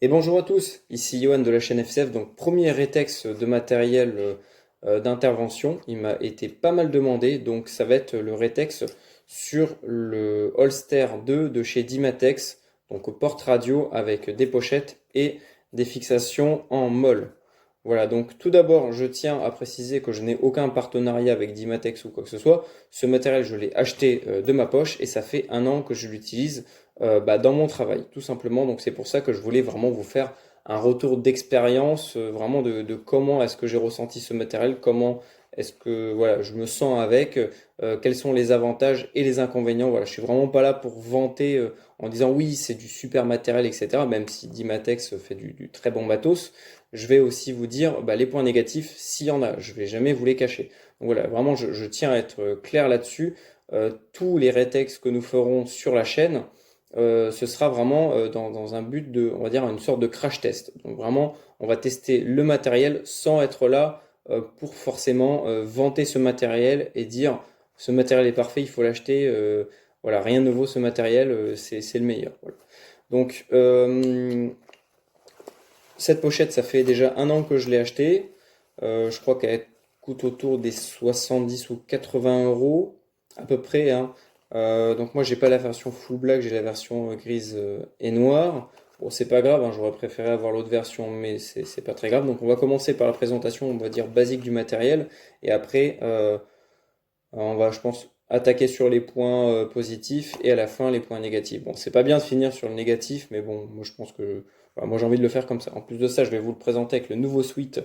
Et bonjour à tous, ici Johan de la chaîne FCF, donc premier rétex de matériel d'intervention. Il m'a été pas mal demandé, donc ça va être le rétex sur le Holster 2 de chez Dimatex, donc porte radio avec des pochettes et des fixations en molle. Voilà, donc tout d'abord, je tiens à préciser que je n'ai aucun partenariat avec Dimatex ou quoi que ce soit. Ce matériel, je l'ai acheté de ma poche et ça fait un an que je l'utilise dans mon travail, tout simplement. Donc c'est pour ça que je voulais vraiment vous faire un retour d'expérience, vraiment de comment est-ce que j'ai ressenti ce matériel, comment est-ce que voilà, je me sens avec, quels sont les avantages et les inconvénients. Voilà, je suis vraiment pas là pour vanter en disant oui, c'est du super matériel, etc. Même si Dimatex fait du très bon matos, je vais aussi vous dire les points négatifs s'il y en a. Je vais jamais vous les cacher. Donc voilà, vraiment, je tiens à être clair là-dessus. Tous les rétex que nous ferons sur la chaîne, ce sera vraiment dans un but de, on va dire, une sorte de crash test. Donc vraiment, on va tester le matériel sans être là pour forcément vanter ce matériel et dire ce matériel est parfait, il faut l'acheter. Voilà, rien ne vaut ce matériel, c'est le meilleur. Voilà. Donc cette pochette, ça fait déjà un an que je l'ai achetée. Je crois qu'elle coûte autour des 70 ou 80 euros à peu près, hein. Donc moi j'ai pas la version full black, j'ai la version grise et noire. Bon c'est pas grave, hein, j'aurais préféré avoir l'autre version, mais c'est pas très grave. Donc on va commencer par la présentation, on va dire basique du matériel, et après on va, je pense, attaquer sur les points positifs et à la fin les points négatifs. Bon, c'est pas bien de finir sur le négatif, mais bon, moi je pense que voilà, moi j'ai envie de le faire comme ça. En plus de ça, je vais vous le présenter avec le nouveau suite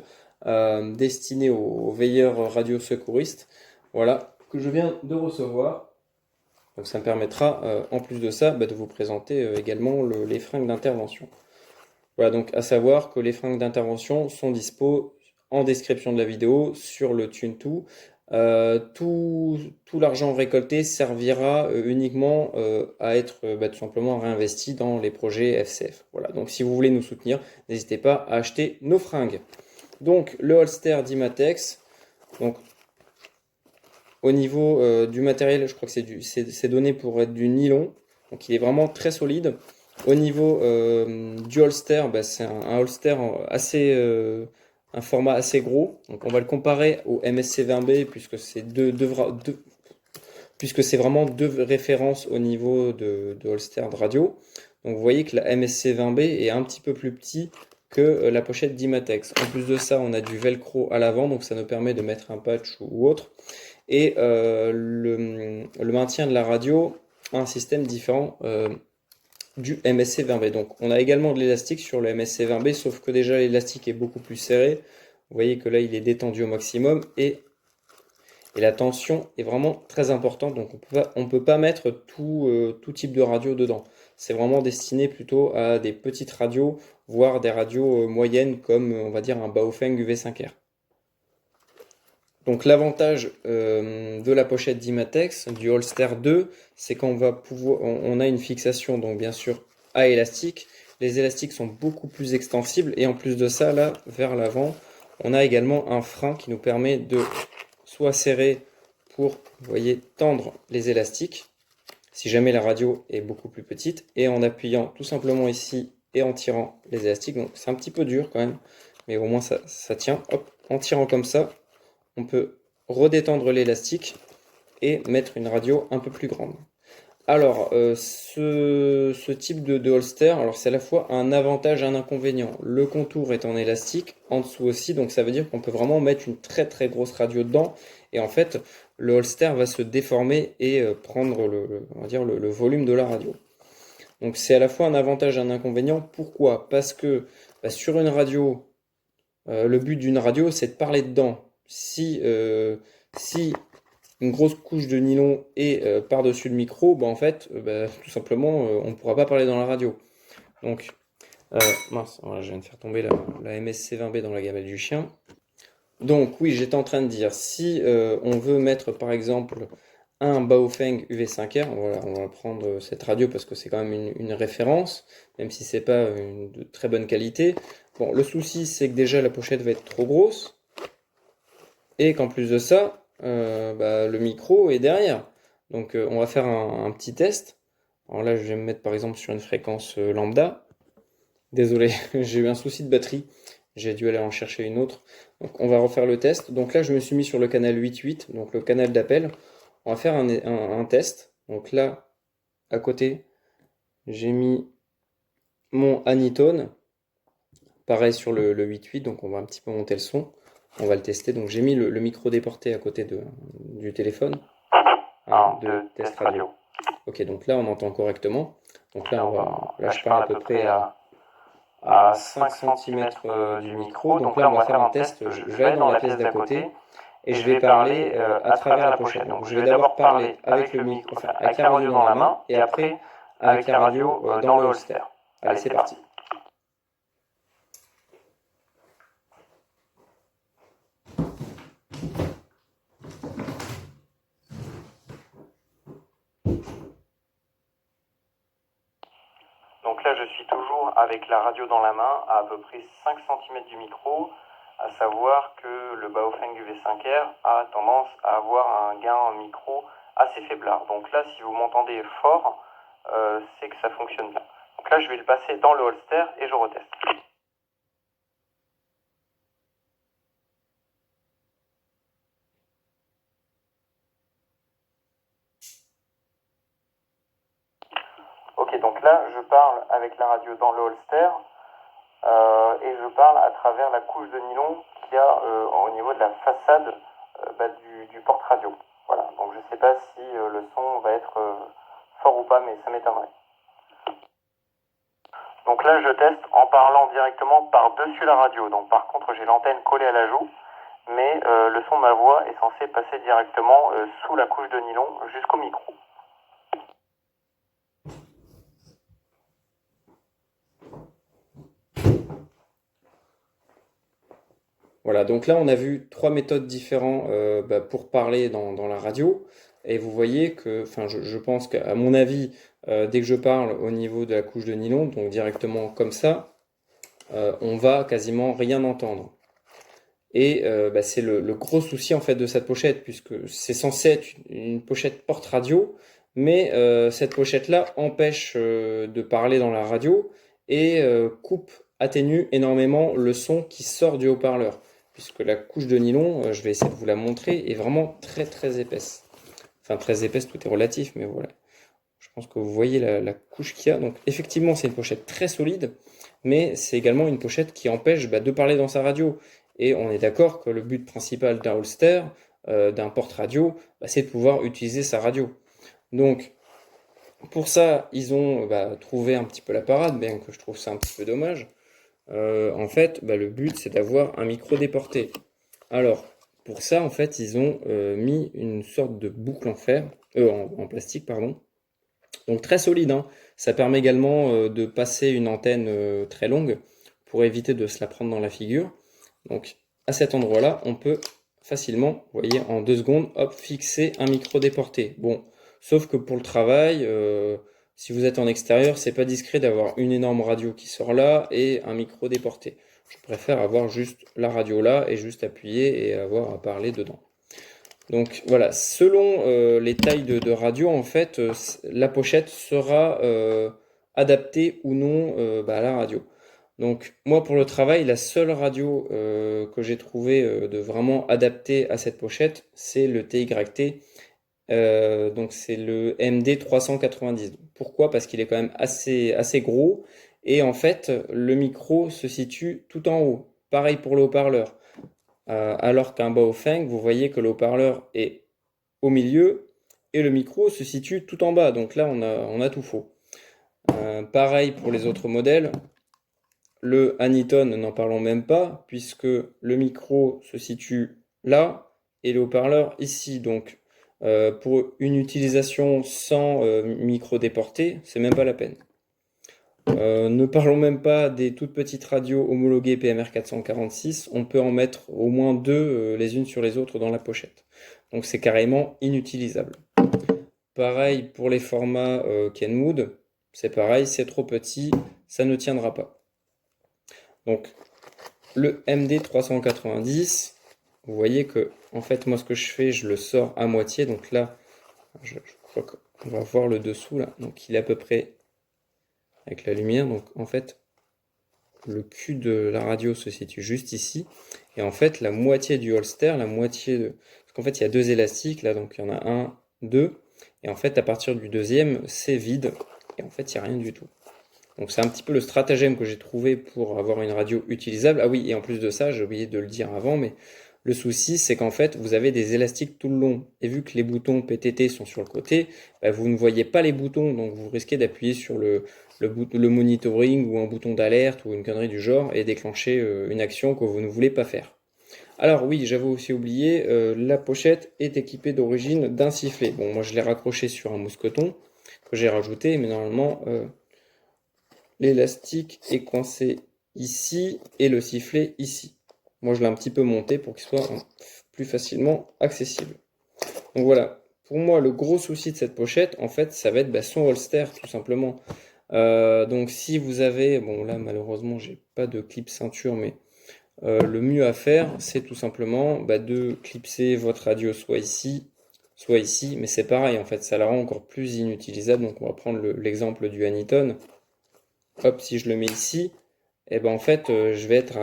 destiné aux veilleurs radiosecouristes. Voilà, que je viens de recevoir. Donc ça me permettra, en plus de ça, de vous présenter également les fringues d'intervention. Voilà, donc à savoir que les fringues d'intervention sont dispo en description de la vidéo sur le TuneTo. Tout l'argent récolté servira uniquement à être tout simplement réinvesti dans les projets FCF. Voilà, donc si vous voulez nous soutenir, n'hésitez pas à acheter nos fringues. Donc le holster d'Imatex, donc au niveau du matériel, je crois que c'est donné pour être du nylon, donc il est vraiment très solide. Au niveau du holster, c'est un holster assez, un format assez gros. Donc on va le comparer au MSC20B puisque c'est vraiment deux références au niveau de holster de radio. Donc vous voyez que la MSC20B est un petit peu plus petit que la pochette d'Imatex. En plus de ça, on a du velcro à l'avant, donc ça nous permet de mettre un patch ou autre. Et le maintien de la radio a un système différent du MSC20B. Donc on a également de l'élastique sur le MSC20B, sauf que déjà l'élastique est beaucoup plus serré. Vous voyez que là il est détendu au maximum et la tension est vraiment très importante. Donc on peut pas mettre tout type de radio dedans. C'est vraiment destiné plutôt à des petites radios, voire des radios moyennes comme on va dire un Baofeng UV5R. Donc l'avantage de la pochette d'Imatex, du Holster 2, c'est qu'on va pouvoir, on a une fixation donc bien sûr à élastique. Les élastiques sont beaucoup plus extensibles et en plus de ça, là, vers l'avant, on a également un frein qui nous permet de soit serrer pour, vous voyez, tendre les élastiques, si jamais la radio est beaucoup plus petite, et en appuyant tout simplement ici et en tirant les élastiques. Donc c'est un petit peu dur quand même, mais au moins ça tient. Hop, en tirant comme ça, on peut redétendre l'élastique et mettre une radio un peu plus grande. Alors, ce type de holster, alors c'est à la fois un avantage et un inconvénient. Le contour est en élastique, en dessous aussi, donc ça veut dire qu'on peut vraiment mettre une très très grosse radio dedans. Et en fait, le holster va se déformer et prendre on va dire le volume de la radio. Donc c'est à la fois un avantage et un inconvénient. Pourquoi? Parce que sur une radio, le but d'une radio, c'est de parler dedans. Si une grosse couche de nylon est par-dessus le micro, en fait, tout simplement, on ne pourra pas parler dans la radio. Donc, mince, voilà, je viens de faire tomber la MSC20B dans la gamelle du chien. Donc, oui, j'étais en train de dire, si on veut mettre par exemple un Baofeng UV5R, voilà, on va prendre cette radio parce que c'est quand même une référence, même si c'est pas de très bonne qualité. Bon, le souci, c'est que déjà la pochette va être trop grosse et qu'en plus de ça, le micro est derrière. Donc on va faire un petit test. Alors là, je vais me mettre par exemple sur une fréquence lambda. Désolé, j'ai eu un souci de batterie. J'ai dû aller en chercher une autre. Donc on va refaire le test. Donc là, je me suis mis sur le canal 8.8, donc le canal d'appel. On va faire un test. Donc là, à côté, j'ai mis mon Anytone. Pareil sur le 8.8, donc on va un petit peu monter le son. On va le tester. Donc j'ai mis le micro déporté à côté du téléphone. 1, 2, test radio. Ok, donc là on entend correctement. Donc là, là je parle à peu près à 5 cm du micro. Donc là on va faire un test. Je vais aller dans la pièce d'à côté et je vais parler à travers la pochette. Donc je vais d'abord parler avec le micro, enfin avec la radio dans la main et après avec la radio dans le holster. Allez, c'est parti. Donc là, je suis toujours avec la radio dans la main, à peu près 5 cm du micro, à savoir que le Baofeng UV5R a tendance à avoir un gain micro assez faiblard. Donc là, si vous m'entendez fort, c'est que ça fonctionne bien. Donc là, je vais le passer dans le holster et je reteste. Ok, donc là, je parle avec la radio dans le holster et je parle à travers la couche de nylon qu'il y a au niveau de la façade du porte-radio. Voilà, donc je ne sais pas si le son va être fort ou pas, mais ça m'étonnerait. Donc là, je teste en parlant directement par-dessus la radio. Donc par contre, j'ai l'antenne collée à la joue, mais le son de ma voix est censé passer directement sous la couche de nylon jusqu'au micro. Voilà, donc là on a vu trois méthodes différentes pour parler dans la radio. Et vous voyez que, enfin je pense qu'à mon avis, dès que je parle au niveau de la couche de nylon, donc directement comme ça, on va quasiment rien entendre. Et c'est le gros souci en fait de cette pochette, puisque c'est censé être une pochette porte-radio, mais cette pochette-là empêche de parler dans la radio et coupe, atténue énormément le son qui sort du haut-parleur, puisque la couche de nylon, je vais essayer de vous la montrer, est vraiment très très épaisse. Enfin très épaisse, tout est relatif, mais voilà. Je pense que vous voyez la couche qu'il y a. Donc effectivement, c'est une pochette très solide, mais c'est également une pochette qui empêche de parler dans sa radio. Et on est d'accord que le but principal d'un holster, d'un porte-radio, c'est de pouvoir utiliser sa radio. Donc pour ça, ils ont trouvé un petit peu la parade, bien que je trouve ça un petit peu dommage. En fait, le but c'est d'avoir un micro déporté. Alors, pour ça, en fait, ils ont mis une sorte de boucle en plastique, pardon, donc très solide, hein. Ça permet également de passer une antenne très longue pour éviter de se la prendre dans la figure. Donc à cet endroit-là, on peut facilement, vous voyez, en 2 secondes, hop, fixer un micro déporté. Bon, sauf que pour le travail, si vous êtes en extérieur, c'est pas discret d'avoir une énorme radio qui sort là et un micro déporté. Je préfère avoir juste la radio là et juste appuyer et avoir à parler dedans. Donc voilà, selon les tailles de radio, en fait, la pochette sera adaptée ou non à la radio. Donc moi pour le travail, la seule radio que j'ai trouvé de vraiment adaptée à cette pochette, c'est le TYT. Donc c'est le MD 390. Pourquoi? Parce qu'il est quand même assez gros et en fait le micro se situe tout en haut. Pareil pour le haut-parleur. Alors qu'un Baofeng, vous voyez que le haut-parleur est au milieu et le micro se situe tout en bas. Donc là, on a tout faux. Pareil pour les autres modèles. Le Anytone, n'en parlons même pas, puisque le micro se situe là et le haut-parleur ici. Donc pour une utilisation sans micro déporté, c'est même pas la peine. Ne parlons même pas des toutes petites radios homologuées PMR 446, on peut en mettre au moins deux les unes sur les autres dans la pochette. Donc c'est carrément inutilisable. Pareil pour les formats Kenwood, c'est pareil, c'est trop petit, ça ne tiendra pas. Donc le MD 390, vous voyez que en fait moi ce que je fais, je le sors à moitié, donc là je crois qu'on va voir le dessous là, donc il est à peu près avec la lumière, donc en fait le cul de la radio se situe juste ici. Et en fait, la moitié du holster, parce qu'en fait, il y a deux élastiques là, donc il y en a un, deux. Et en fait, à partir du deuxième, c'est vide. Et en fait, il n'y a rien du tout. Donc c'est un petit peu le stratagème que j'ai trouvé pour avoir une radio utilisable. Ah oui, et en plus de ça, j'ai oublié de le dire avant, mais le souci, c'est qu'en fait, vous avez des élastiques tout le long. Et vu que les boutons PTT sont sur le côté, bah, vous ne voyez pas les boutons, donc vous risquez d'appuyer sur le monitoring ou un bouton d'alerte ou une connerie du genre et déclencher une action que vous ne voulez pas faire. Alors oui, j'avais aussi oublié, la pochette est équipée d'origine d'un sifflet. Bon, moi je l'ai raccroché sur un mousqueton que j'ai rajouté, mais normalement l'élastique est coincé ici et le sifflet ici. Moi je l'ai un petit peu monté pour qu'il soit plus facilement accessible. Donc voilà, pour moi le gros souci de cette pochette, en fait, ça va être son holster tout simplement. Donc si vous avez, bon là malheureusement j'ai pas de clip ceinture, mais le mieux à faire, c'est tout simplement de clipser votre radio soit ici, mais c'est pareil en fait, ça la rend encore plus inutilisable. Donc on va prendre l'exemple du Anyton. Hop, si je le mets ici, et ben en fait, je vais être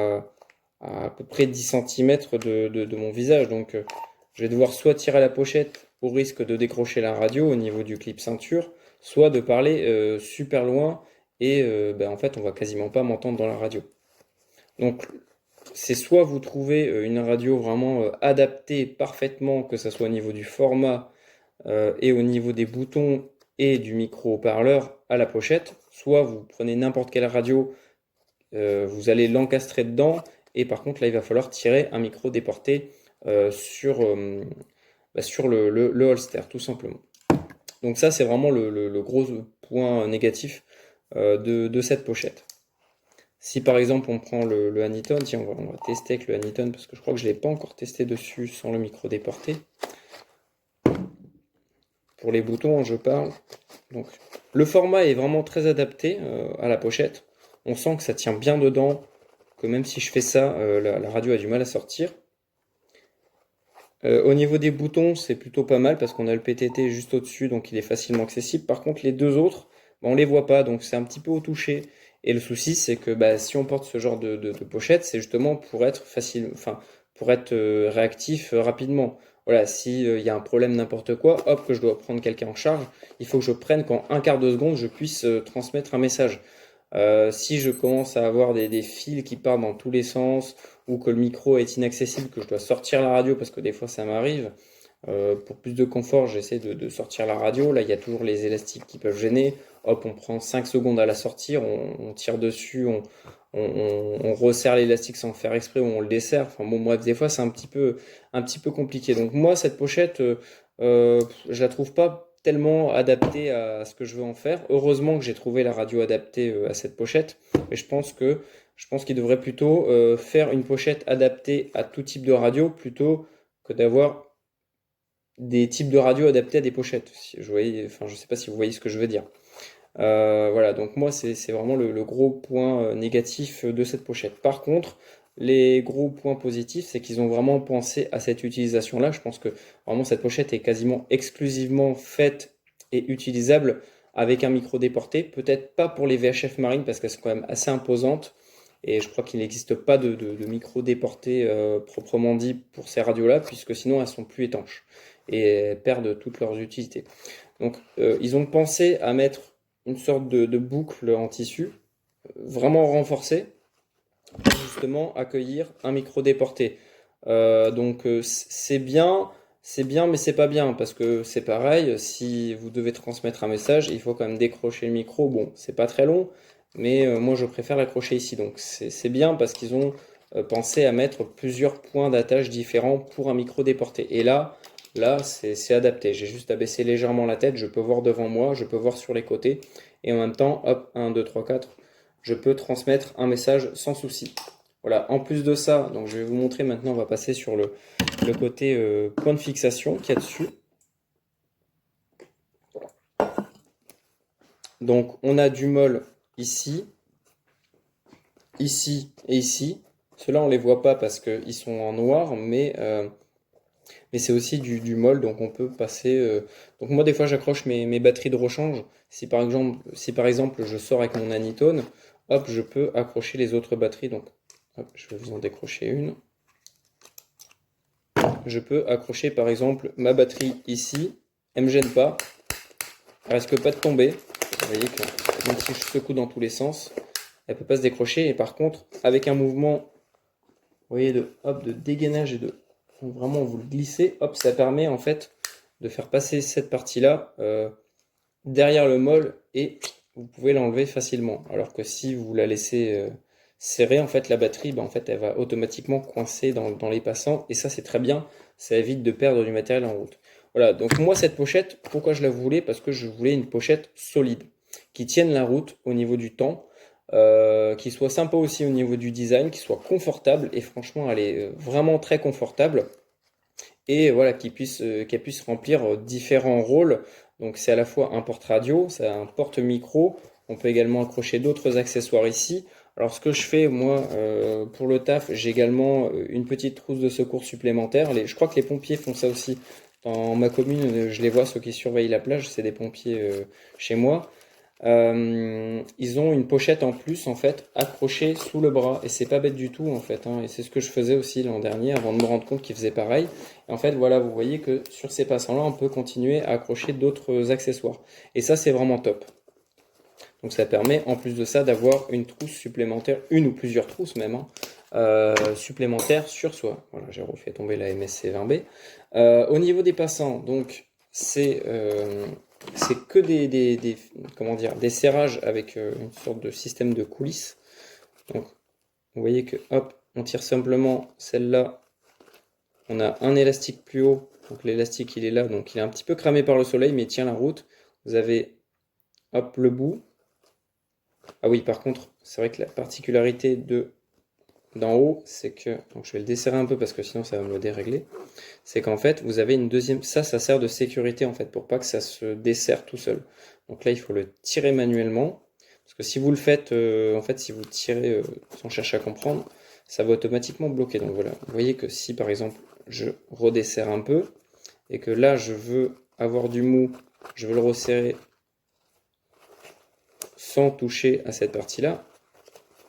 à peu près 10 cm de mon visage. Donc je vais devoir soit tirer la pochette au risque de décrocher la radio au niveau du clip ceinture, soit de parler super loin et en fait on va quasiment pas m'entendre dans la radio. Donc c'est soit vous trouvez une radio vraiment adaptée parfaitement, que ce soit au niveau du format et au niveau des boutons et du micro-haut-parleur à la pochette, soit vous prenez n'importe quelle radio, vous allez l'encastrer dedans, et par contre là il va falloir tirer un micro déporté sur le holster tout simplement. Donc ça c'est vraiment le gros point négatif de cette pochette. Si par exemple on prend le Anyton, tiens on va tester avec le Anyton parce que je crois que je ne l'ai pas encore testé dessus sans le micro déporté. Pour les boutons je parle. Donc le format est vraiment très adapté à la pochette. On sent que ça tient bien dedans, que même si je fais ça, la radio a du mal à sortir. Au niveau des boutons, c'est plutôt pas mal parce qu'on a le PTT juste au-dessus, donc il est facilement accessible. Par contre, les deux autres, on les voit pas, donc c'est un petit peu au toucher. Et le souci, c'est que si on porte ce genre de pochette, c'est justement pour être facile, enfin pour être réactif rapidement. Voilà, si il y a un problème n'importe quoi, hop, que je dois prendre quelqu'un en charge, il faut que je prenne qu'en un quart de seconde, je puisse transmettre un message. Si je commence à avoir des fils qui partent dans tous les sens ou que le micro est inaccessible, que je dois sortir la radio parce que des fois ça m'arrive, pour plus de confort, j'essaie de sortir la radio. Là, il y a toujours les élastiques qui peuvent gêner. Hop, on prend 5 secondes à la sortir, on tire dessus, on resserre l'élastique sans faire exprès ou on le desserre. Enfin bon, bref, des fois c'est un petit peu compliqué. Donc moi, cette pochette, je la trouve pas tellement adaptée à ce que je veux en faire. Heureusement que j'ai trouvé la radio adaptée à cette pochette, mais je pense qu'il devrait plutôt faire une pochette adaptée à tout type de radio plutôt que d'avoir des types de radio adaptés à des pochettes. Si je voyais, enfin, je sais pas si vous voyez ce que je veux dire. Voilà, donc moi c'est vraiment le gros point négatif de cette pochette. Par contre, les gros points positifs, c'est qu'ils ont vraiment pensé à cette utilisation-là. Je pense que vraiment cette pochette est quasiment exclusivement faite et utilisable avec un micro déporté. Peut-être pas pour les VHF marines parce qu'elles sont quand même assez imposantes. Et je crois qu'il n'existe pas de micro déporté proprement dit pour ces radios-là, puisque sinon elles sont plus étanches et elles perdent toutes leurs utilités. Donc ils ont pensé à mettre une sorte de boucle en tissu vraiment renforcée pour justement accueillir un micro déporté. C'est bien, mais c'est pas bien parce que c'est pareil. Si vous devez transmettre un message, il faut quand même décrocher le micro. Bon, c'est pas très long, mais moi je préfère l'accrocher ici. Donc c'est bien parce qu'ils ont pensé à mettre plusieurs points d'attache différents pour un micro déporté. Et là c'est adapté. J'ai juste à baisser légèrement la tête. Je peux voir devant moi, je peux voir sur les côtés. Et en même temps, hop, 1, 2, 3, 4, je peux transmettre un message sans souci. Voilà, en plus de ça, donc je vais vous montrer maintenant, on va passer sur le côté point de fixation qu'il y a dessus. Donc on a du mol ici, ici et ici. Ceux-là on les voit pas parce qu'ils sont en noir, mais c'est aussi du mol, donc on peut passer. Donc moi des fois j'accroche mes batteries de rechange. Si par exemple je sors avec mon Anyton, hop, je peux accrocher les autres batteries. Donc, hop, je vais vous en décrocher une. Je peux accrocher par exemple ma batterie ici. Elle ne me gêne pas. Elle risque pas de tomber. Vous voyez que même si je secoue dans tous les sens, elle peut pas se décrocher. Et par contre, avec un mouvement, vous voyez, de dégainage et de vraiment vous le glissez, hop, ça permet en fait de faire passer cette partie-là derrière le môle et vous pouvez l'enlever facilement. Alors que si vous la laissez serrer, en fait, la batterie, en fait, elle va automatiquement coincer dans les passants. Et ça, c'est très bien. Ça évite de perdre du matériel en route. Voilà, donc moi, cette pochette, pourquoi je la voulais? Parce que je voulais une pochette solide, qui tienne la route au niveau du temps, qui soit sympa aussi au niveau du design, qui soit confortable. Et franchement, elle est vraiment très confortable et voilà, qu'elle puisse remplir différents rôles. Donc c'est à la fois un porte-radio, c'est un porte-micro, on peut également accrocher d'autres accessoires ici. Alors ce que je fais moi pour le taf, j'ai également une petite trousse de secours supplémentaire. Je crois que les pompiers font ça aussi. Dans ma commune, je les vois, ceux qui surveillent la plage, c'est des pompiers chez moi. Ils ont une pochette en plus en fait accrochée sous le bras et c'est pas bête du tout en fait, hein. Et c'est ce que je faisais aussi l'an dernier avant de me rendre compte qu'ils faisaient pareil. Et en fait voilà, vous voyez que sur ces passants là on peut continuer à accrocher d'autres accessoires et ça c'est vraiment top. Donc ça permet en plus de ça d'avoir une trousse supplémentaire, une ou plusieurs trousses même, hein, supplémentaires sur soi. Voilà, j'ai refait tomber la MSC 20B. Au niveau des passants, donc c'est que comment dire, des serrages avec une sorte de système de coulisses. Donc, vous voyez que, hop, on tire simplement celle-là. On a un élastique plus haut. Donc, l'élastique, il est là. Donc, il est un petit peu cramé par le soleil, mais il tient la route. Vous avez, hop, le bout. Ah oui, par contre, c'est vrai que la particularité d'en haut, c'est que, donc je vais le desserrer un peu parce que sinon ça va me le dérégler, c'est qu'en fait vous avez une deuxième, ça sert de sécurité en fait pour pas que ça se desserre tout seul. Donc là il faut le tirer manuellement parce que si vous le faites, en fait si vous tirez sans chercher à comprendre, ça va automatiquement bloquer. Donc voilà, vous voyez que si par exemple je redesserre un peu et que là je veux avoir du mou, je veux le resserrer sans toucher à cette partie-là,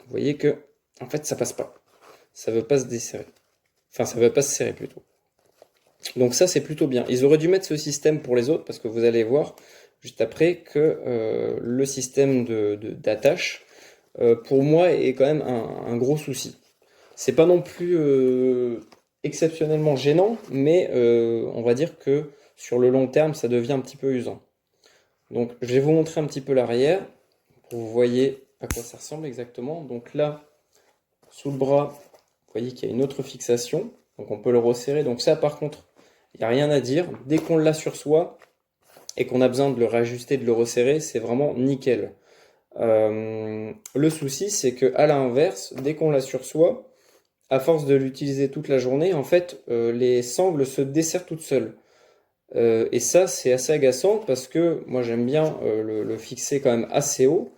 vous voyez que en fait ça passe pas. Ça veut pas se desserrer. Enfin, ça veut pas se serrer plutôt. Donc ça, c'est plutôt bien. Ils auraient dû mettre ce système pour les autres parce que vous allez voir juste après que le système d'attache, pour moi, est quand même un gros souci. C'est pas non plus exceptionnellement gênant, mais on va dire que sur le long terme, ça devient un petit peu usant. Donc je vais vous montrer un petit peu l'arrière pour que vous voyez à quoi ça ressemble exactement. Donc là, sous le bras, vous voyez qu'il y a une autre fixation, donc on peut le resserrer. Donc ça, par contre, il n'y a rien à dire. Dès qu'on l'a sur soi et qu'on a besoin de le réajuster, de le resserrer, c'est vraiment nickel. Le souci, c'est que à l'inverse, dès qu'on l'a sur soi, à force de l'utiliser toute la journée, en fait, les sangles se desserrent toutes seules. Et ça, c'est assez agaçant parce que moi, j'aime bien le fixer quand même assez haut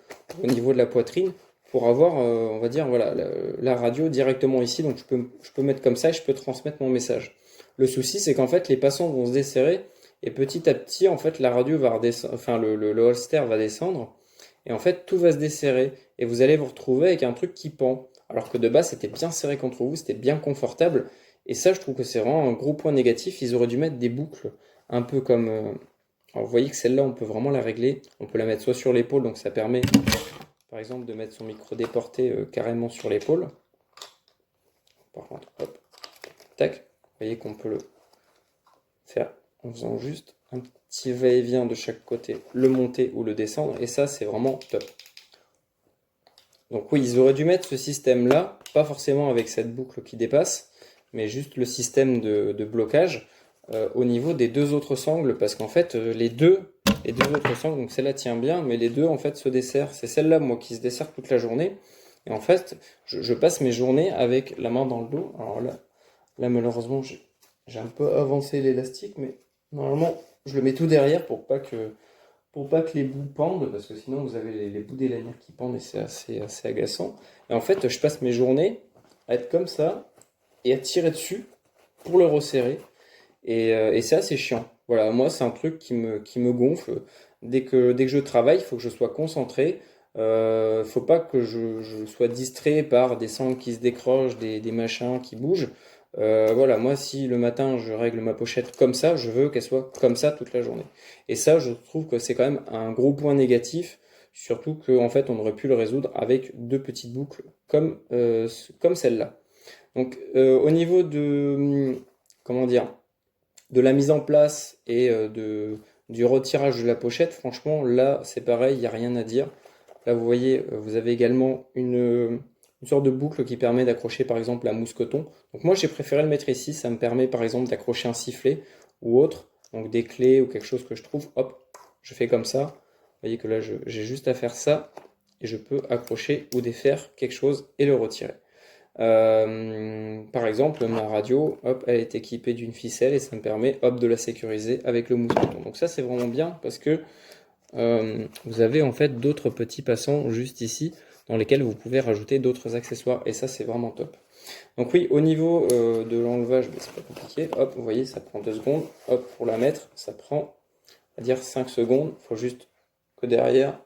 au niveau de la poitrine pour avoir, on va dire, voilà, la radio directement ici. Donc, je peux mettre comme ça et je peux transmettre mon message. Le souci, c'est qu'en fait, les passants vont se desserrer et petit à petit, en fait, la radio va redescendre, enfin, le holster va descendre et en fait, tout va se desserrer et vous allez vous retrouver avec un truc qui pend. Alors que de base, c'était bien serré contre vous, c'était bien confortable. Et ça, je trouve que c'est vraiment un gros point négatif. Ils auraient dû mettre des boucles un peu comme... alors vous voyez que celle-là, on peut vraiment la régler. On peut la mettre soit sur l'épaule, donc ça permet, par exemple, de mettre son micro déporté carrément sur l'épaule. Par contre, hop, tac. Vous voyez qu'on peut le faire en faisant juste un petit va-et-vient de chaque côté, le monter ou le descendre. Et ça, c'est vraiment top. Donc oui, ils auraient dû mettre ce système-là, pas forcément avec cette boucle qui dépasse, mais juste le système de blocage au niveau des deux autres sangles, parce qu'en fait, les deux autres sangles, donc celle-là tient bien, mais les deux en fait se desserrent. C'est celle-là, moi, qui se dessert toute la journée. Et en fait, je passe mes journées avec la main dans le dos. Alors là malheureusement, j'ai un peu avancé l'élastique, mais normalement, je le mets tout derrière pour pas que les bouts pendent, parce que sinon vous avez les bouts des lanières qui pendent et c'est assez agaçant. Et en fait, je passe mes journées à être comme ça et à tirer dessus pour le resserrer. Et c'est assez chiant. Voilà, moi c'est un truc qui me gonfle. Dès que je travaille, il faut que je sois concentré. Faut pas que je sois distrait par des sangles qui se décrochent, des machins qui bougent. Voilà, moi, si le matin je règle ma pochette comme ça, je veux qu'elle soit comme ça toute la journée. Et ça, je trouve que c'est quand même un gros point négatif, surtout qu'en fait, on aurait pu le résoudre avec deux petites boucles comme celle-là. Donc, au niveau comment dire, de la mise en place et du retirage de la pochette, franchement, là, c'est pareil, il n'y a rien à dire. Là, vous voyez, vous avez également une sorte de boucle qui permet d'accrocher, par exemple, la mousse coton. Donc moi, j'ai préféré le mettre ici. Ça me permet, par exemple, d'accrocher un sifflet ou autre, donc des clés ou quelque chose que je trouve. Hop, je fais comme ça. Vous voyez que là, j'ai juste à faire ça et je peux accrocher ou défaire quelque chose et le retirer. Par exemple, ma radio, hop, elle est équipée d'une ficelle et ça me permet, hop, de la sécuriser avec le mousse-coton. Donc ça, c'est vraiment bien parce que vous avez en fait d'autres petits passants juste ici dans lesquels vous pouvez rajouter d'autres accessoires et ça, c'est vraiment top. Donc oui, au niveau de l'enlevage, c'est pas compliqué. Hop, vous voyez, ça prend 2 secondes. Hop, pour la mettre, ça prend, à dire 5 secondes. Il faut juste que derrière,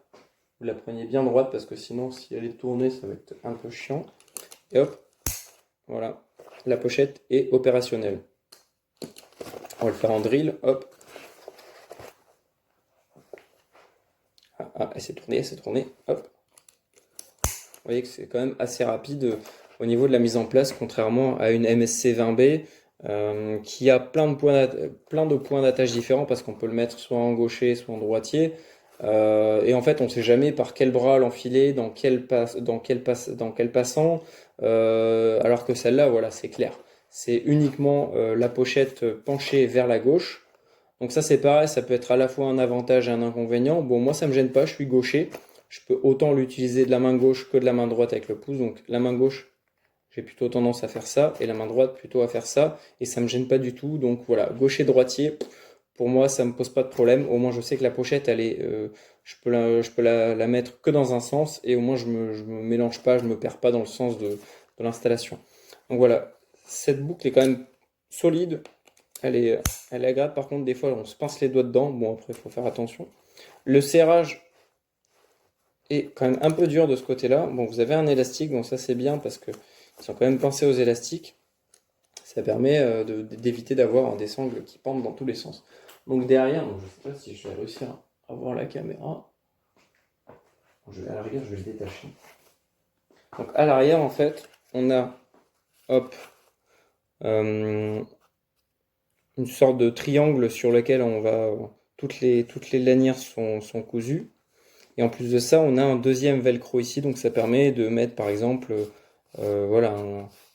vous la preniez bien droite parce que sinon, si elle est tournée, ça va être un peu chiant. Et hop, voilà, la pochette est opérationnelle. On va le faire en drill, hop. Elle s'est tournée, hop. Vous voyez que c'est quand même assez rapide au niveau de la mise en place, contrairement à une MSC 20B qui a plein de points d'attache différents parce qu'on peut le mettre soit en gaucher, soit en droitier. Et en fait, on ne sait jamais par quel bras l'enfiler, dans quel passant. Alors que celle-là, voilà, c'est clair. C'est uniquement la pochette penchée vers la gauche. Donc ça, c'est pareil, ça peut être à la fois un avantage et un inconvénient. Bon, moi, ça me gêne pas, je suis gaucher. Je peux autant l'utiliser de la main gauche que de la main droite avec le pouce. Donc la main gauche, j'ai plutôt tendance à faire ça, et la main droite plutôt à faire ça, et ça me gêne pas du tout. Donc voilà, gaucher, droitier, pour moi, ça me pose pas de problème. Au moins, je sais que la pochette, je peux la mettre que dans un sens, et au moins, je me mélange pas, je me perds pas dans le sens de l'installation. Donc voilà, cette boucle est quand même solide. Elle est agréable. Par contre, des fois, on se pince les doigts dedans. Bon, après, il faut faire attention. Le serrage est quand même un peu dur de ce côté-là. Bon, vous avez un élastique, donc ça c'est bien parce que ils sont quand même pensés aux élastiques. Ça permet d'éviter d'avoir des sangles qui pendent dans tous les sens. Donc derrière, donc je ne sais pas si je vais réussir à voir la caméra. À la rigueur, je vais le détacher. Donc à l'arrière, en fait, on a, hop, euh, une sorte de triangle sur lequel toutes les lanières sont cousues. Et en plus de ça, on a un deuxième velcro ici, donc ça permet de mettre par exemple voilà,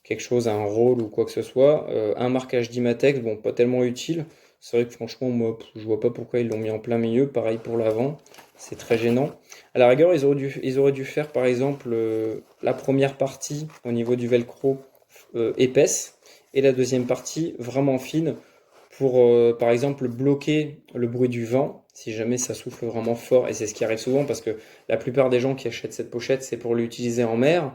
quelque chose, un rôle ou quoi que ce soit. Un marquage d'Imatex, bon, pas tellement utile. C'est vrai que franchement, moi, je vois pas pourquoi ils l'ont mis en plein milieu. Pareil pour l'avant, c'est très gênant. À la rigueur, ils auraient dû faire par exemple la première partie au niveau du velcro épaisse et la deuxième partie vraiment fine pour par exemple bloquer le bruit du vent si jamais ça souffle vraiment fort, et c'est ce qui arrive souvent parce que la plupart des gens qui achètent cette pochette, c'est pour l'utiliser en mer.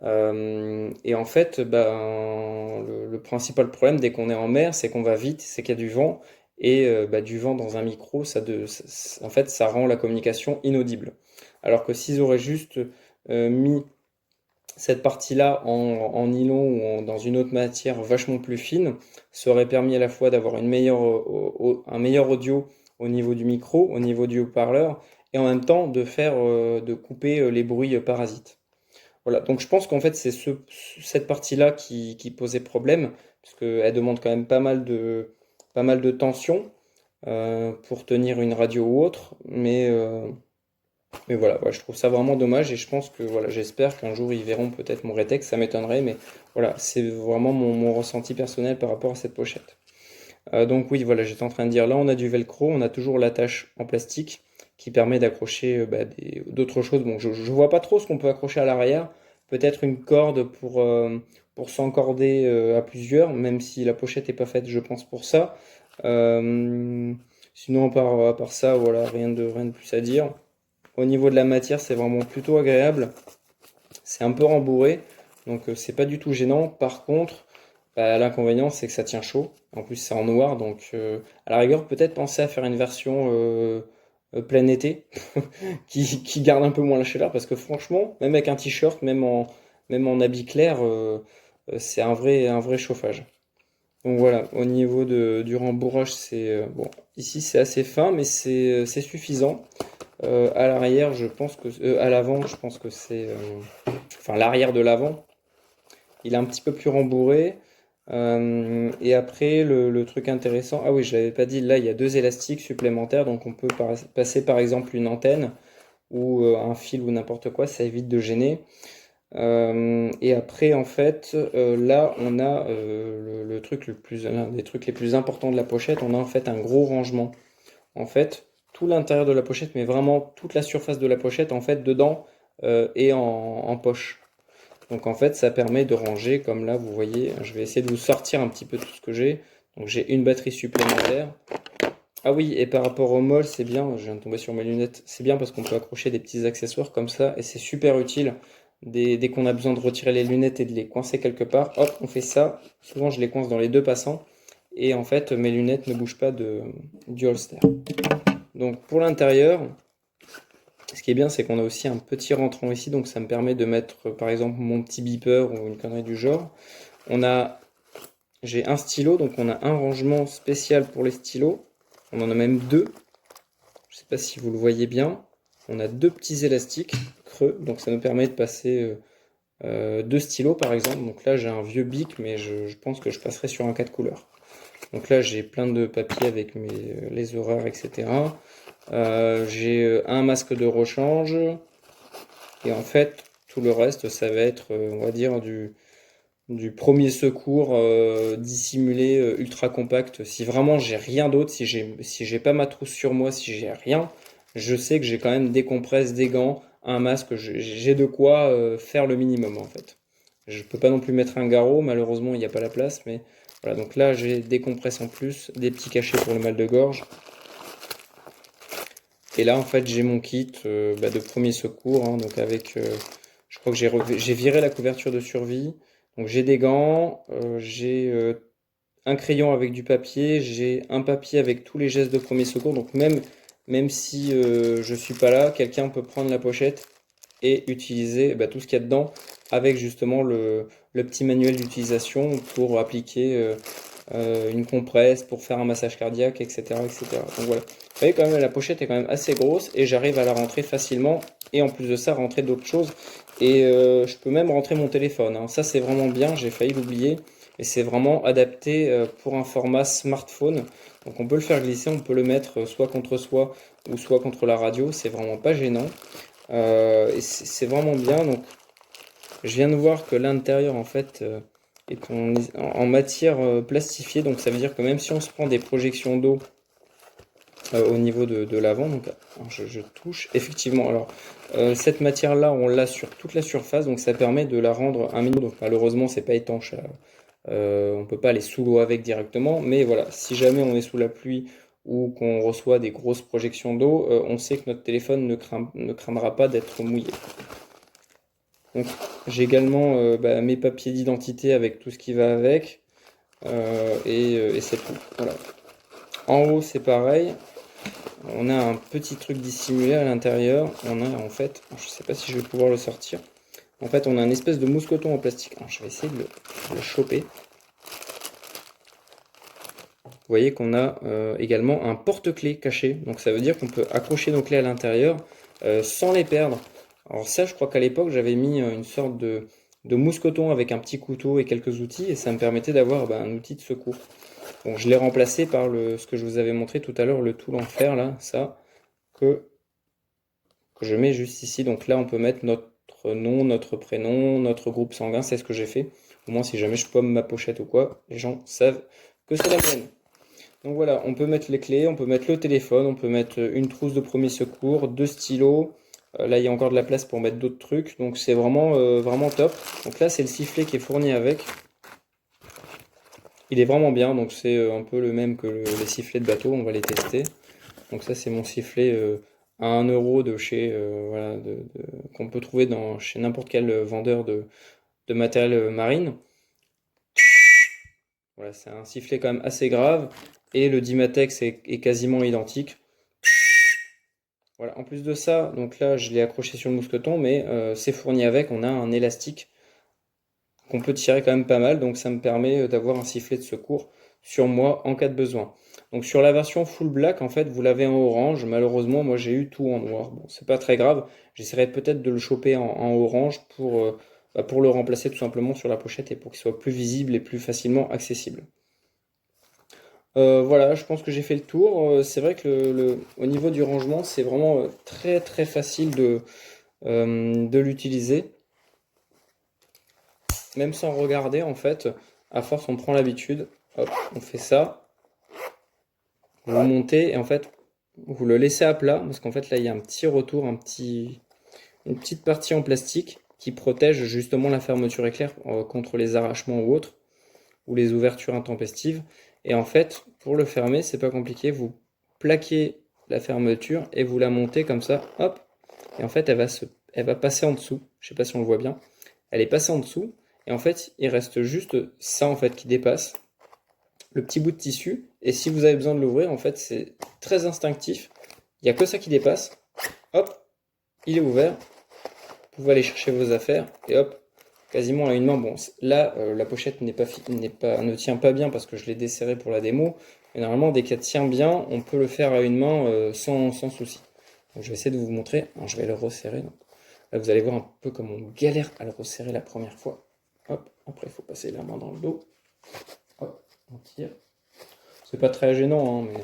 Et en fait, ben, le principal problème dès qu'on est en mer, c'est qu'on va vite, c'est qu'il y a du vent, et du vent dans un micro, en fait, ça rend la communication inaudible. Alors que s'ils auraient juste mis cette partie-là en nylon ou dans une autre matière vachement plus fine, ça aurait permis à la fois d'avoir un meilleur audio au niveau du micro, au niveau du haut-parleur, et en même temps de couper les bruits parasites. Voilà, donc je pense qu'en fait c'est cette partie-là qui posait problème, parce qu'elle demande quand même pas mal de tension pour tenir une radio ou autre, mais voilà, ouais, je trouve ça vraiment dommage et je pense que voilà, j'espère qu'un jour ils verront peut-être mon rétexte, ça m'étonnerait, mais voilà, c'est vraiment mon ressenti personnel par rapport à cette pochette. Donc oui, voilà, j'étais en train de dire, là on a du velcro, on a toujours l'attache en plastique qui permet d'accrocher d'autres choses. Bon, je vois pas trop ce qu'on peut accrocher à l'arrière, peut-être une corde pour s'encorder à plusieurs, même si la pochette est pas faite, je pense, pour ça. Sinon, à part ça, voilà, rien de plus à dire. Au niveau de la matière, c'est vraiment plutôt agréable. C'est un peu rembourré, donc c'est pas du tout gênant. Par contre, l'inconvénient, c'est que ça tient chaud. En plus, c'est en noir, donc à la rigueur, peut-être penser à faire une version plein été, qui garde un peu moins la chaleur, parce que franchement, même avec un t-shirt, même en habit clair, c'est un vrai chauffage. Donc voilà, au niveau du rembourrage, bon, ici c'est assez fin, mais c'est suffisant. À l'arrière, je pense à l'avant, je pense que enfin l'arrière de l'avant, il est un petit peu plus rembourré. Et après, le truc intéressant, ah oui, je l'avais pas dit, là il y a deux élastiques supplémentaires, donc on peut passer par exemple une antenne ou un fil ou n'importe quoi, ça évite de gêner. Et après, en fait, là, on a le truc l'un des trucs les plus importants de la pochette, on a en fait un gros rangement. En fait, tout l'intérieur de la pochette, mais vraiment toute la surface de la pochette, en fait, dedans, est en poche. Donc en fait, ça permet de ranger, comme là, vous voyez, je vais essayer de vous sortir un petit peu tout ce que j'ai. Donc j'ai une batterie supplémentaire. Ah oui, et par rapport au mol, c'est bien, je viens de tomber sur mes lunettes, c'est bien parce qu'on peut accrocher des petits accessoires comme ça, et c'est super utile. Dès qu'on a besoin de retirer les lunettes et de les coincer quelque part, hop, on fait ça. Souvent, je les coince dans les deux passants, et en fait, mes lunettes ne bougent pas du holster. Donc pour l'intérieur, ce qui est bien, c'est qu'on a aussi un petit rentrant ici, donc ça me permet de mettre par exemple mon petit beeper ou une connerie du genre. On a, j'ai un stylo, donc on a un rangement spécial pour les stylos. On en a même deux. Je ne sais pas si vous le voyez bien. On a deux petits élastiques creux, donc ça nous permet de passer deux stylos par exemple. Donc là j'ai un vieux bic, mais je pense que je passerai sur un 4 couleurs. Donc là j'ai plein de papiers avec les horaires, etc. J'ai un masque de rechange. Et en fait, tout le reste, ça va être, on va dire, du premier secours dissimulé, ultra compact. Si vraiment j'ai rien d'autre, si j'ai pas ma trousse sur moi, si j'ai rien, je sais que j'ai quand même des compresses, des gants, un masque. J'ai de quoi faire le minimum en fait. Je peux pas non plus mettre un garrot, malheureusement il n'y a pas la place, mais voilà. Donc là j'ai des compresses en plus, des petits cachets pour le mal de gorge. Et là, en fait, j'ai mon kit de premier secours, hein, donc avec, je crois que j'ai viré la couverture de survie. Donc j'ai des gants, j'ai un crayon avec du papier, j'ai un papier avec tous les gestes de premier secours. Donc même si je suis pas là, quelqu'un peut prendre la pochette et utiliser tout ce qu'il y a dedans avec justement le petit manuel d'utilisation pour appliquer une compresse, pour faire un massage cardiaque, etc., etc. Donc voilà. Vous voyez quand même, la pochette est quand même assez grosse et j'arrive à la rentrer facilement et en plus de ça, rentrer d'autres choses. Et je peux même rentrer mon téléphone, hein. Ça, c'est vraiment bien, j'ai failli l'oublier. Et c'est vraiment adapté pour un format smartphone. Donc on peut le faire glisser, on peut le mettre soit contre soi ou soit contre la radio. C'est vraiment pas gênant. Et c'est vraiment bien. Donc je viens de voir que l'intérieur en fait est en matière plastifiée. Donc ça veut dire que même si on se prend des projections d'eau au niveau de l'avant, donc alors, je touche effectivement. Alors cette matière-là, on l'a sur toute la surface, donc ça permet de la rendre un minimum. Donc malheureusement, c'est pas étanche. On peut pas aller sous l'eau avec directement, mais voilà, si jamais on est sous la pluie ou qu'on reçoit des grosses projections d'eau, on sait que notre téléphone ne craindra pas d'être mouillé. Donc j'ai également mes papiers d'identité avec tout ce qui va avec, et c'est tout. Voilà. En haut c'est pareil, on a un petit truc dissimulé à l'intérieur. On a en fait, je sais pas si je vais pouvoir le sortir. En fait, on a une espèce de mousqueton en plastique. Alors, je vais essayer de le choper. Vous voyez qu'on a également un porte-clés caché. Donc ça veut dire qu'on peut accrocher nos clés à l'intérieur sans les perdre. Alors ça, je crois qu'à l'époque, j'avais mis une sorte de mousqueton avec un petit couteau et quelques outils. Et ça me permettait d'avoir un outil de secours. Bon, je l'ai remplacé par ce que je vous avais montré tout à l'heure, le tool en fer, là, ça, que je mets juste ici. Donc là, on peut mettre notre nom, notre prénom, notre groupe sanguin. C'est ce que j'ai fait. Au moins, si jamais je pomme ma pochette ou quoi, les gens savent que c'est la mienne. Donc voilà, on peut mettre les clés, on peut mettre le téléphone, on peut mettre une trousse de premier secours, deux stylos. Là, il y a encore de la place pour mettre d'autres trucs. Donc c'est vraiment top. Donc là, c'est le sifflet qui est fourni avec. Il est vraiment bien. Donc c'est un peu le même que les sifflets de bateau. On va les tester. Donc ça, c'est mon sifflet à 1 € de chez voilà, qu'on peut trouver chez n'importe quel vendeur de matériel marine. Voilà, c'est un sifflet quand même assez grave. Et le Dimatex est quasiment identique. Voilà. En plus de ça, donc là, je l'ai accroché sur le mousqueton, mais c'est fourni avec. On a un élastique qu'on peut tirer quand même pas mal, donc ça me permet d'avoir un sifflet de secours sur moi en cas de besoin. Donc sur la version full black, en fait, vous l'avez en orange. Malheureusement, moi j'ai eu tout en noir. Bon, c'est pas très grave. J'essaierai peut-être de le choper en orange pour le remplacer tout simplement sur la pochette et pour qu'il soit plus visible et plus facilement accessible. Voilà, je pense que j'ai fait le tour. C'est vrai que au niveau du rangement, c'est vraiment très très facile de l'utiliser. Même sans regarder, en fait, à force, on prend l'habitude. Hop, on fait ça. Vous montez et en fait, vous le laissez à plat parce qu'en fait, là, il y a un petit retour, une petite partie en plastique qui protège justement la fermeture éclair contre les arrachements ou autres, ou les ouvertures intempestives. Et en fait, pour le fermer, c'est pas compliqué. Vous plaquez la fermeture et vous la montez comme ça, hop. Et en fait, elle va passer en dessous. Je sais pas si on le voit bien. Elle est passée en dessous. Et en fait, il reste juste ça en fait qui dépasse, le petit bout de tissu. Et si vous avez besoin de l'ouvrir, en fait, c'est très instinctif. Il n'y a que ça qui dépasse. Hop, il est ouvert. Vous pouvez aller chercher vos affaires et hop, quasiment à une main. Bon, là, la pochette ne tient pas bien parce que je l'ai desserrée pour la démo. Mais normalement, dès qu'elle tient bien, on peut le faire à une main sans souci. Donc, je vais essayer de vous montrer. Alors, je vais le resserrer. Donc, là, vous allez voir un peu comme on galère à le resserrer la première fois. Hop, après, il faut passer la main dans le dos. Hop, on tire. C'est pas très gênant, hein, mais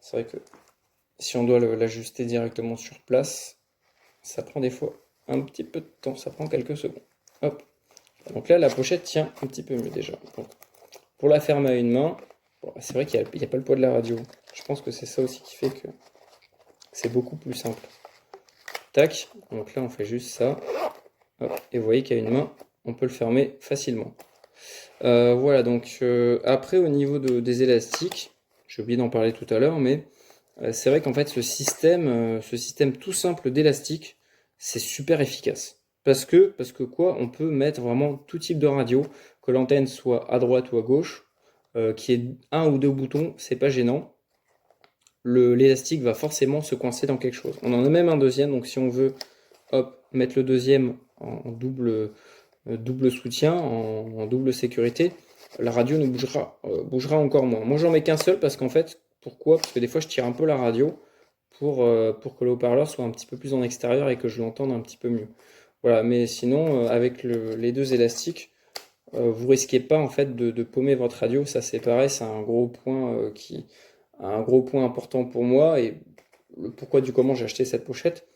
c'est vrai que si on doit l'ajuster directement sur place, ça prend des fois un petit peu de temps, ça prend quelques secondes. Hop. Donc là, la pochette tient un petit peu mieux déjà. Donc, pour la fermer à une main, bon, c'est vrai qu'il n'y a pas le poids de la radio. Je pense que c'est ça aussi qui fait que c'est beaucoup plus simple. Tac, donc là on fait juste ça. Hop. Et vous voyez qu'à une main, on peut le fermer facilement. Voilà, donc après au niveau des élastiques, j'ai oublié d'en parler tout à l'heure, mais c'est vrai qu'en fait ce système tout simple d'élastique, c'est super efficace. Parce que quoi, on peut mettre vraiment tout type de radio, que l'antenne soit à droite ou à gauche, qu'il y ait un ou deux boutons, c'est pas gênant. L'élastique va forcément se coincer dans quelque chose. On en a même un deuxième, donc si on veut, hop, mettre le deuxième en double soutien, en double sécurité, la radio ne bougera encore moins. Moi j'en mets qu'un seul parce qu'en fait, pourquoi? Parce que des fois je tire un peu la radio pour que le haut-parleur soit un petit peu plus en extérieur et que je l'entende un petit peu mieux. Voilà, mais sinon, avec les deux élastiques, vous risquez pas en fait de paumer votre radio. Ça c'est pareil, c'est un gros point important pour moi et le pourquoi du comment j'ai acheté cette pochette.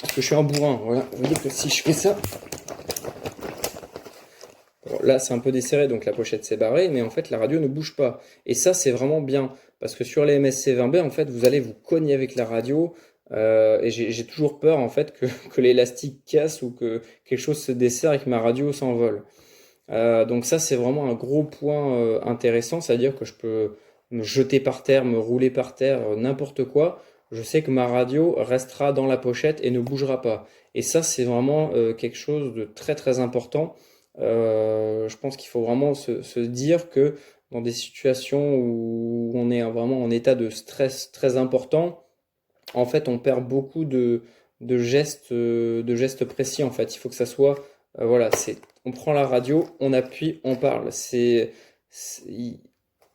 Parce que je suis un bourrin, voilà. Vous voyez que si je fais ça, bon, là, c'est un peu desserré, donc la pochette s'est barrée, mais en fait, la radio ne bouge pas. Et ça, c'est vraiment bien, parce que sur les MSC20B, en fait, vous allez vous cogner avec la radio, et j'ai toujours peur, en fait, que l'élastique casse ou que quelque chose se desserre et que ma radio s'envole. Donc ça, c'est vraiment un gros point intéressant, c'est-à-dire que je peux me jeter par terre, me rouler par terre, n'importe quoi. Je sais que ma radio restera dans la pochette et ne bougera pas. Et ça, c'est vraiment quelque chose de très très important. Je pense qu'il faut vraiment se dire que dans des situations où on est vraiment en état de stress très important, en fait, on perd beaucoup de gestes précis. En fait, il faut que ça soit, voilà, on prend la radio, on appuie, on parle. C'est-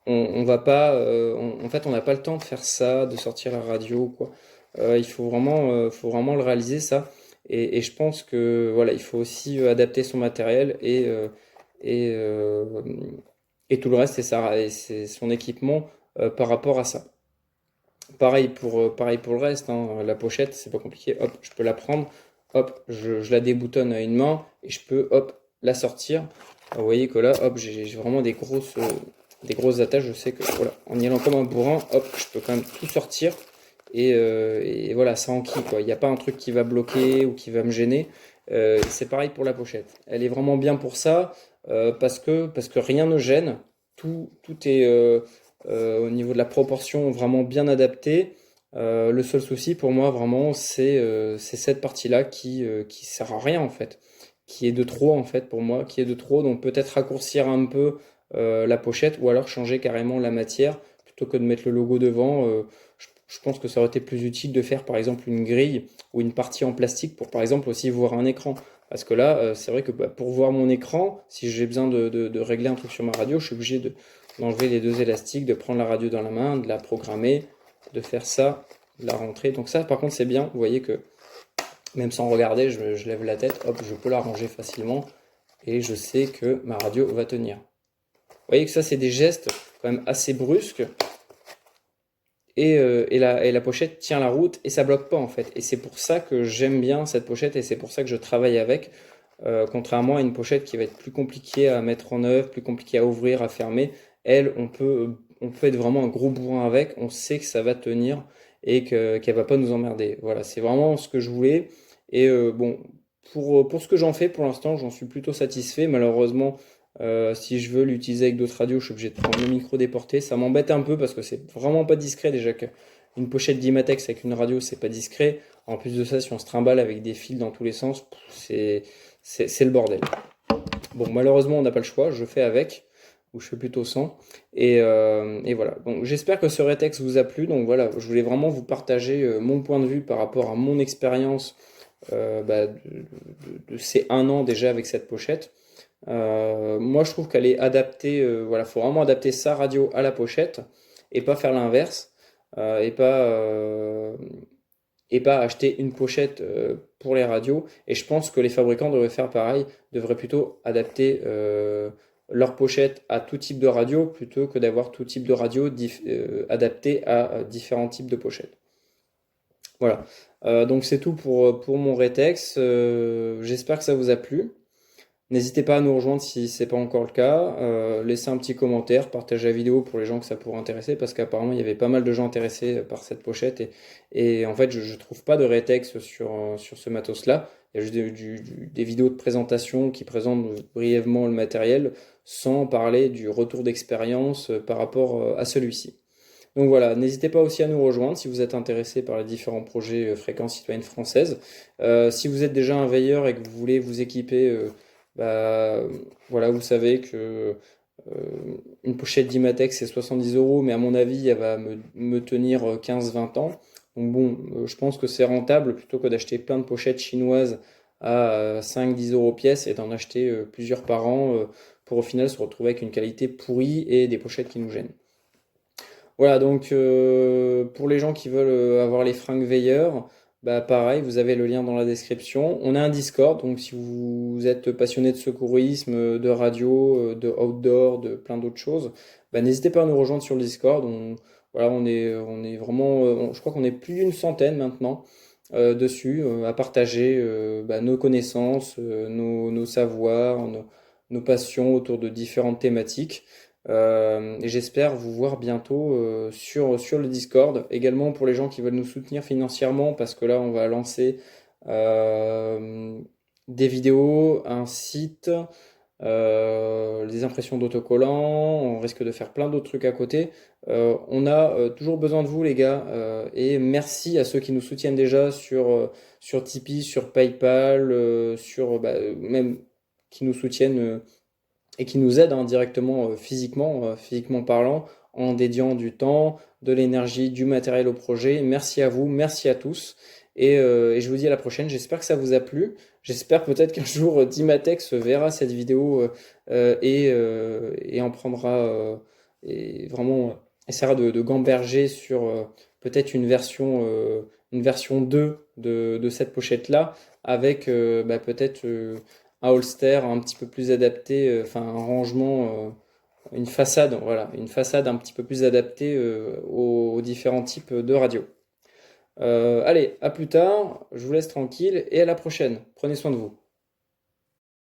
on va pas, en fait, on n'a pas le temps de faire ça, de sortir la radio, quoi. Il faut vraiment le réaliser ça. Et je pense que voilà, il faut aussi adapter son matériel et, euh, et tout le reste, et c'est son équipement par rapport à ça. Pareil pour le reste, hein. La pochette, c'est pas compliqué. Hop, je peux la prendre. Hop, je la déboutonne à une main et je peux, hop, la sortir. Vous voyez que là, hop, j'ai vraiment des grosses attaches. Je sais que, voilà, en y allant comme un bourrin, hop, je peux quand même tout sortir. Et voilà, ça enquille, quoi. Il n'y a pas un truc qui va bloquer ou qui va me gêner. C'est pareil pour la pochette. Elle est vraiment bien pour ça, parce que rien ne gêne. Tout est au niveau de la proportion vraiment bien adapté. Le seul souci pour moi vraiment c'est cette partie-là qui sert à rien en fait, qui est de trop en fait pour moi, qui est de trop. Donc peut-être raccourcir un peu la pochette ou alors changer carrément la matière plutôt que de mettre le logo devant. je pense que ça aurait été plus utile de faire par exemple une grille ou une partie en plastique pour par exemple aussi voir un écran. Parce que là, c'est vrai que pour voir mon écran, si j'ai besoin de régler un truc sur ma radio, je suis obligé d'enlever les deux élastiques, de prendre la radio dans la main, de la programmer, de faire ça, de la rentrer. Donc ça, par contre, c'est bien. Vous voyez que même sans regarder, je lève la tête, hop, je peux la ranger facilement et je sais que ma radio va tenir. Vous voyez que ça, c'est des gestes quand même assez brusques et la pochette tient la route et ça bloque pas en fait. Et c'est pour ça que j'aime bien cette pochette et c'est pour ça que je travaille avec, contrairement à une pochette qui va être plus compliquée à mettre en œuvre, plus compliquée à ouvrir, à fermer. Elle, on peut être vraiment un gros bourrin avec, on sait que ça va tenir et qu'elle va pas nous emmerder. Voilà, c'est vraiment ce que je voulais. Et bon, pour ce que j'en fais pour l'instant, j'en suis plutôt satisfait. Malheureusement, si je veux l'utiliser avec d'autres radios, je suis obligé de prendre le micro déporté. Ça m'embête un peu parce que c'est vraiment pas discret. Déjà qu'une pochette d'Imatex avec une radio, c'est pas discret. En plus de ça, si on se trimballe avec des fils dans tous les sens, c'est le bordel. Bon, malheureusement, on n'a pas le choix. Je fais avec, ou je fais plutôt sans. Et voilà. Donc, j'espère que ce rétex vous a plu. Donc voilà, je voulais vraiment vous partager mon point de vue par rapport à mon expérience de ces 1 an déjà avec cette pochette. Moi, je trouve qu'elle est adaptée. Voilà, faut vraiment adapter sa radio à la pochette et pas faire l'inverse. Et pas acheter une pochette pour les radios. Et je pense que les fabricants devraient faire pareil, devraient plutôt adapter leur pochette à tout type de radio plutôt que d'avoir tout type de radio adapté à différents types de pochettes. Voilà. Donc c'est tout pour mon rétex. J'espère que ça vous a plu. N'hésitez pas à nous rejoindre si c'est pas encore le cas. Laissez un petit commentaire, partagez la vidéo pour les gens que ça pourrait intéresser, parce qu'apparemment il y avait pas mal de gens intéressés par cette pochette et en fait je trouve pas de rétex sur ce matos-là. Il y a juste des vidéos de présentation qui présentent brièvement le matériel sans parler du retour d'expérience par rapport à celui-ci. Donc voilà, n'hésitez pas aussi à nous rejoindre si vous êtes intéressé par les différents projets Fréquence Citoyenne Française. Si vous êtes déjà un veilleur et que vous voulez vous équiper, bah, voilà, vous savez que une pochette d'Imatex c'est 70 €, mais à mon avis, elle va me tenir 15-20 ans. Donc bon, je pense que c'est rentable plutôt que d'acheter plein de pochettes chinoises à 5-10 € pièce et d'en acheter plusieurs par an pour au final se retrouver avec une qualité pourrie et des pochettes qui nous gênent. Voilà, donc pour les gens qui veulent avoir les fringues veilleurs, bah pareil, vous avez le lien dans la description. On a un Discord, donc si vous êtes passionné de secourisme, de radio, de outdoor, de plein d'autres choses, bah n'hésitez pas à nous rejoindre sur le Discord. Voilà, on est vraiment, je crois qu'on est plus d'une centaine maintenant dessus, à partager nos connaissances, nos savoirs, nos passions autour de différentes thématiques. Et j'espère vous voir bientôt sur le Discord. Également pour les gens qui veulent nous soutenir financièrement, parce que là on va lancer euh, des vidéos, un site, des impressions d'autocollants, on risque de faire plein d'autres trucs à côté. On a toujours besoin de vous les gars, et merci à ceux qui nous soutiennent déjà sur Tipeee, sur PayPal, même qui nous soutiennent et qui nous aident directement physiquement parlant, en dédiant du temps, de l'énergie, du matériel au projet. Merci à vous, merci à tous. Et je vous dis à la prochaine. J'espère que ça vous a plu. J'espère peut-être qu'un jour Dimatex verra cette vidéo et en prendra et vraiment essaiera de gamberger sur peut-être une version 2 de cette pochette-là avec peut-être un holster un petit peu plus adapté, enfin un rangement, une façade, voilà, une façade un petit peu plus adaptée aux différents types de radios. Allez, à plus tard, je vous laisse tranquille et à la prochaine. Prenez soin de vous.